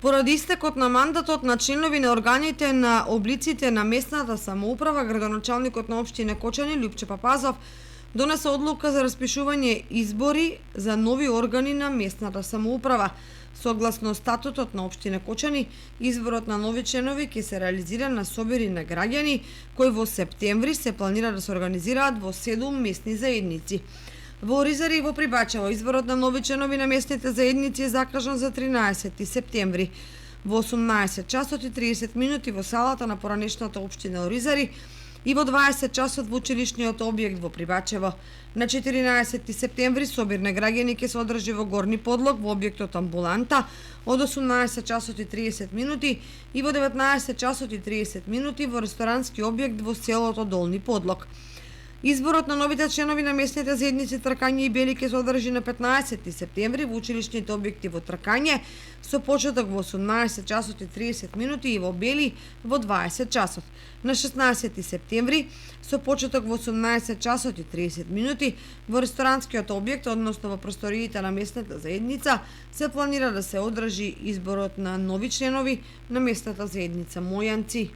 Поради истекот на мандатот на членови на органите на облиците на местната самоуправа, градоначалникот на општина Кочани Љупче Папазов донесе одлука за распишување избори за нови органи на местната самоуправа. Согласно статутот на општина Кочани, изборот на нови членови ќе се реализира на собири на граѓани, кои во септември се планира да се организираат во 7 местни заедници. Во Оризари и во Прибачево изборот на нови членови на местните заедници е закажан за 13 септември во 18 часот и 30 минути во салата на поранешната општина Оризари и во 20 часот во училишниот објект во Прибачево. На 14 септември собир на граѓани ќе се одржи во Горни Подлог во објектот Амбуланта од 18 часот и 30 минути и во 19 часот и 30 минути во ресторански објект во селото Долни Подлог. Изборот на новите членови на местните заедници Тркање и Бели ќе се одржи на 15 септември во училишните објекти во Тркање со почеток во 18 часот и 30 минути и во Бели во 20 часот. На 16 септември со почеток во 18 часот и 30 минути во ресторанскиот објект, односно во просториите на местната заедница, се планира да се одржи изборот на нови членови на местната заедница Мојанци.